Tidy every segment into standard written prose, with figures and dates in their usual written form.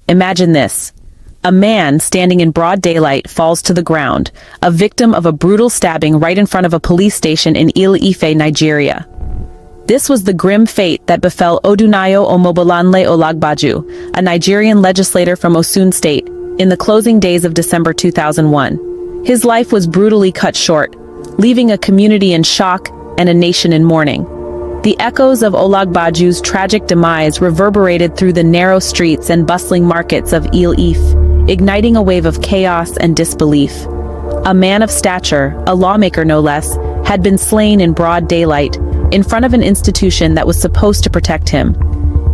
Imagine this. A man standing in broad daylight falls to the ground, a victim of a brutal stabbing right in front of a police station in Ile-Ife, Nigeria. This was the grim fate that befell Odunayo Olagbaju, a Nigerian legislator from Osun State, in the closing days of December 2001. His life was brutally cut short, leaving a community in shock and a nation in mourning. The echoes of Olagbaju's tragic demise reverberated through the narrow streets and bustling markets of Ile-Ife, igniting a wave of chaos and disbelief. A man of stature, a lawmaker no less, had been slain in broad daylight, in front of an institution that was supposed to protect him.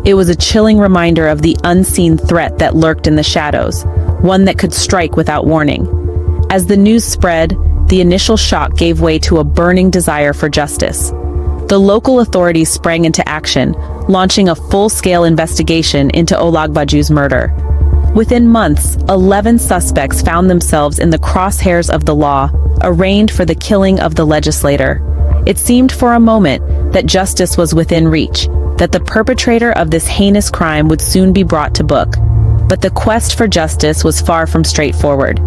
It was a chilling reminder of the unseen threat that lurked in the shadows, one that could strike without warning. As the news spread, the initial shock gave way to a burning desire for justice. The local authorities sprang into action, launching a full-scale investigation into Olagbaju's murder. Within months, 11 suspects found themselves in the crosshairs of the law, arraigned for the killing of the legislator. It seemed for a moment that justice was within reach, that the perpetrator of this heinous crime would soon be brought to book. But the quest for justice was far from straightforward.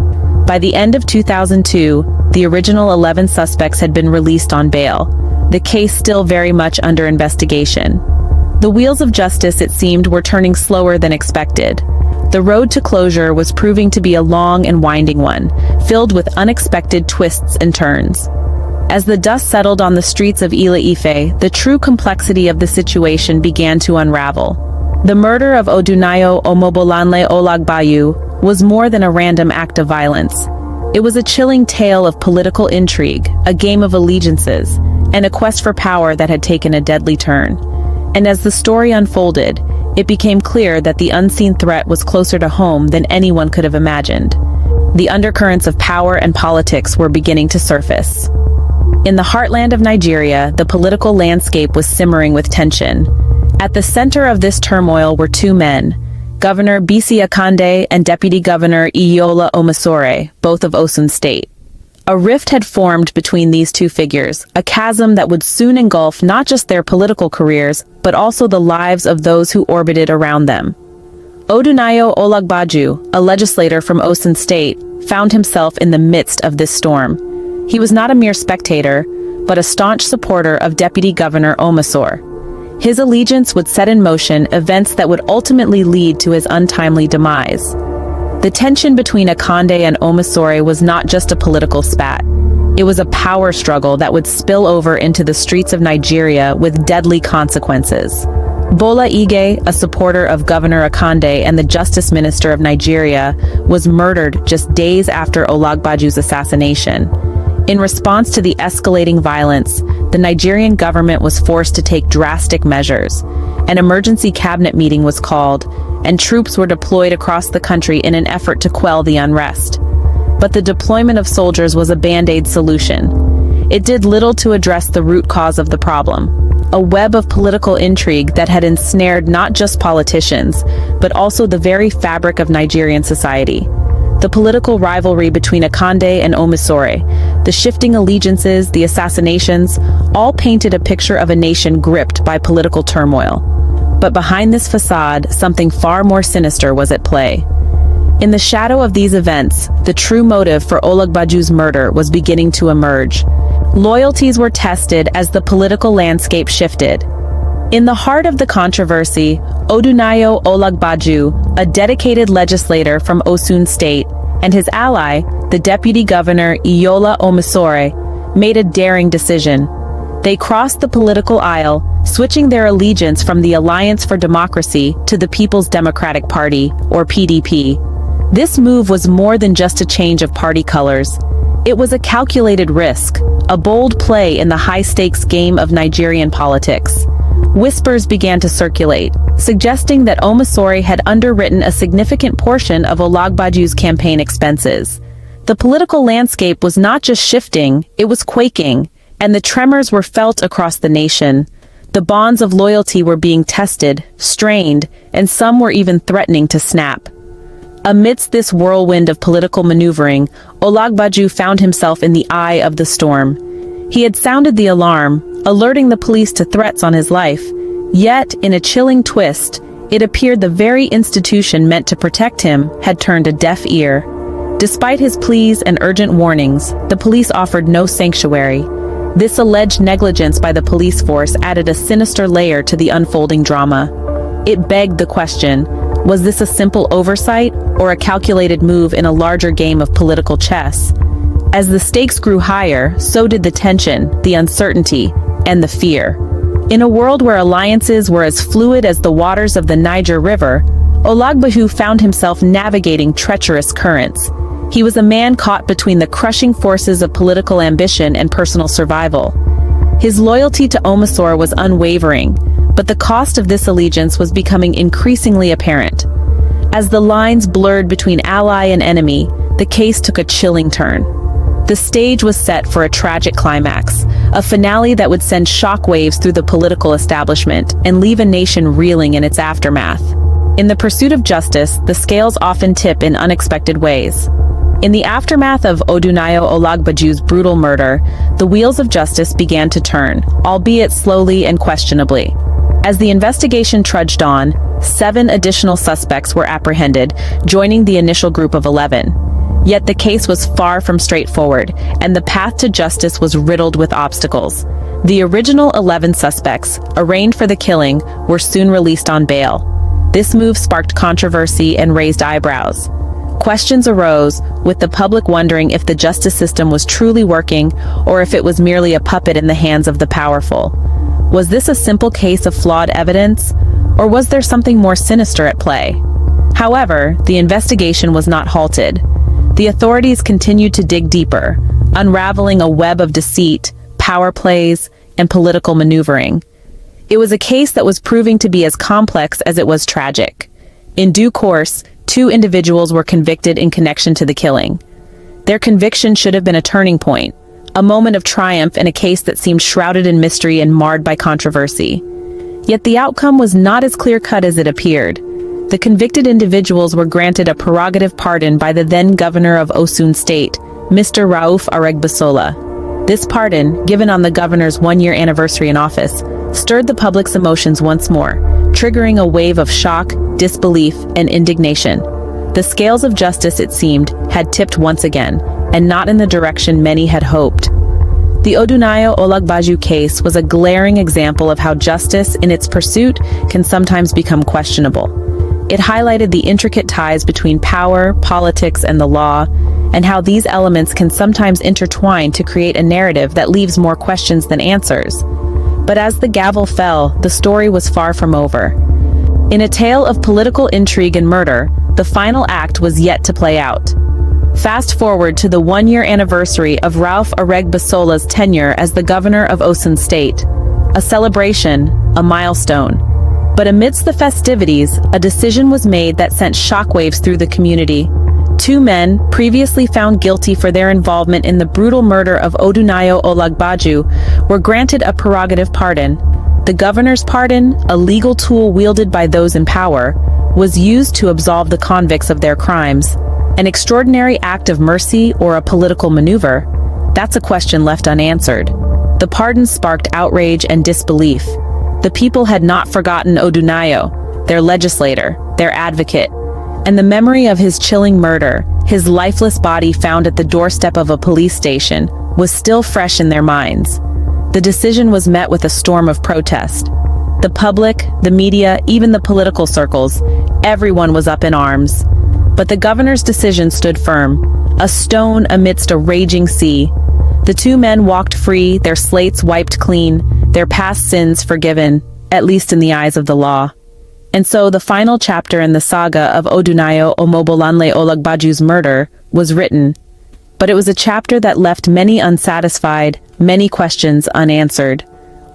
By the end of 2002, the original 11 suspects had been released on bail, the case still very much under investigation. The wheels of justice, it seemed, were turning slower than expected. The road to closure was proving to be a long and winding one, filled with unexpected twists and turns. As the dust settled on the streets of Ile-Ife, the true complexity of the situation began to unravel. The murder of Odunayo Olagbaju was more than a random act of violence. It was a chilling tale of political intrigue, a game of allegiances, and a quest for power that had taken a deadly turn. And as the story unfolded, it became clear that the unseen threat was closer to home than anyone could have imagined. The undercurrents of power and politics were beginning to surface. In the heartland of Nigeria, the political landscape was simmering with tension. At the center of this turmoil were two men, Governor Bisi Akande and Deputy Governor Iyola Omisore, both of Osun State. A rift had formed between these two figures, a chasm that would soon engulf not just their political careers, but also the lives of those who orbited around them. Odunayo Olagbaju, a legislator from Osun State, found himself in the midst of this storm. He was not a mere spectator, but a staunch supporter of Deputy Governor Omisore. His allegiance would set in motion events that would ultimately lead to his untimely demise. The tension between Akande and Omisore was not just a political spat. It was a power struggle that would spill over into the streets of Nigeria with deadly consequences. Bola Ige, a supporter of Governor Akande and the Justice Minister of Nigeria, was murdered just days after Olagbaju's assassination. In response to the escalating violence, the Nigerian government was forced to take drastic measures. An emergency cabinet meeting was called, and troops were deployed across the country in an effort to quell the unrest. But the deployment of soldiers was a band-aid solution. It did little to address the root cause of the problem, a web of political intrigue that had ensnared not just politicians, but also the very fabric of Nigerian society. The political rivalry between Akande and Omisore, the shifting allegiances, the assassinations, all painted a picture of a nation gripped by political turmoil. But behind this facade, something far more sinister was at play. In the shadow of these events, the true motive for Olagbaju's murder was beginning to emerge. Loyalties were tested as the political landscape shifted. In the heart of the controversy, Odunayo Olagbaju, a dedicated legislator from Osun State, and his ally, the Deputy Governor Iyola Omisore, made a daring decision. They crossed the political aisle, switching their allegiance from the Alliance for Democracy to the People's Democratic Party, or PDP. This move was more than just a change of party colors. It was a calculated risk, a bold play in the high-stakes game of Nigerian politics. Whispers began to circulate, suggesting that Omisore had underwritten a significant portion of Olagbaju's campaign expenses. The political landscape was not just shifting, it was quaking, and the tremors were felt across the nation. The bonds of loyalty were being tested, strained, and some were even threatening to snap. Amidst this whirlwind of political maneuvering, Olagbaju found himself in the eye of the storm. He had sounded the alarm, alerting the police to threats on his life. Yet, in a chilling twist, It appeared the very institution meant to protect him had turned a deaf ear. Despite his pleas and urgent warnings, the police offered no sanctuary. This alleged negligence by the police force added a sinister layer to the unfolding drama. It begged the question, was this a simple oversight or a calculated move in a larger game of political chess? As the stakes grew higher, so did the tension, the uncertainty, and the fear. In a world where alliances were as fluid as the waters of the Niger River, Olagbaju found himself navigating treacherous currents. He was a man caught between the crushing forces of political ambition and personal survival. His loyalty to Omisore was unwavering, but the cost of this allegiance was becoming increasingly apparent. As the lines blurred between ally and enemy, the case took a chilling turn. The stage was set for a tragic climax, a finale that would send shockwaves through the political establishment and leave a nation reeling in its aftermath. In the pursuit of justice, the scales often tip in unexpected ways. In the aftermath of Odunayo Olagbaju's brutal murder, the wheels of justice began to turn, albeit slowly and questionably. As the investigation trudged on, 7 additional suspects were apprehended, joining the initial group of 11. Yet the case was far from straightforward, and the path to justice was riddled with obstacles. The original 11 suspects, arraigned for the killing, were soon released on bail. This move sparked controversy and raised eyebrows. Questions arose, with the public wondering if the justice system was truly working or if it was merely a puppet in the hands of the powerful. Was this a simple case of flawed evidence, or was there something more sinister at play? However, the investigation was not halted. The authorities continued to dig deeper, unraveling a web of deceit, power plays, and political maneuvering. It was a case that was proving to be as complex as it was tragic. In due course, 2 individuals were convicted in connection to the killing. Their conviction should have been a turning point, a moment of triumph in a case that seemed shrouded in mystery and marred by controversy. Yet the outcome was not as clear-cut as it appeared. The convicted individuals were granted a prerogative pardon by the then governor of Osun State, Mr. Rauf Aregbesola. This pardon, given on the governor's 1-year anniversary in office, stirred the public's emotions once more, triggering a wave of shock, disbelief, and indignation. The scales of justice, it seemed, had tipped once again, and not in the direction many had hoped. The Odunayo Olagbaju case was a glaring example of how justice, in its pursuit, can sometimes become questionable. It highlighted the intricate ties between power, politics, and the law, and how these elements can sometimes intertwine to create a narrative that leaves more questions than answers. But as the gavel fell, the story was far from over. In a tale of political intrigue and murder, the final act was yet to play out. Fast forward to the 1-year anniversary of Rauf Aregbesola's tenure as the governor of Osun State. A celebration, a milestone. But amidst the festivities, a decision was made that sent shockwaves through the community. 2 men, previously found guilty for their involvement in the brutal murder of Odunayo Olagbaju, were granted a prerogative pardon. The governor's pardon, a legal tool wielded by those in power, was used to absolve the convicts of their crimes. An extraordinary act of mercy or a political maneuver? That's a question left unanswered. The pardon sparked outrage and disbelief. The people had not forgotten Odunayo, their legislator, their advocate, and the memory of his chilling murder, his lifeless body found at the doorstep of a police station, was still fresh in their minds. The decision was met with a storm of protest. The public, the media, even the political circles, everyone was up in arms. But the governor's decision stood firm, a stone amidst a raging sea. The 2 men walked free, their slates wiped clean, their past sins forgiven, at least in the eyes of the law. And so the final chapter in the saga of Odunayo Omobolanle Olagbaju's murder was written. But it was a chapter that left many unsatisfied, many questions unanswered.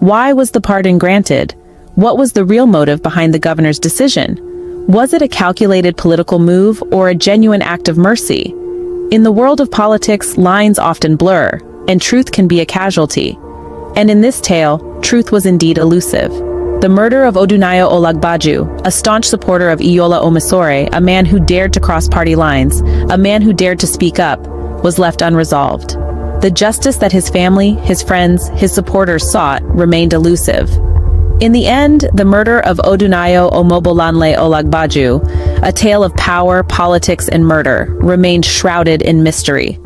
Why was the pardon granted? What was the real motive behind the governor's decision? Was it a calculated political move or a genuine act of mercy? In the world of politics, lines often blur, and truth can be a casualty. And in this tale, truth was indeed elusive. The murder of Odunayo Olagbaju, a staunch supporter of Iola Omisore, a man who dared to cross party lines, a man who dared to speak up, was left unresolved. The justice that his family, his friends, his supporters sought remained elusive. In the end, the murder of Odunayo Olagbaju, a tale of power, politics, and murder, remained shrouded in mystery.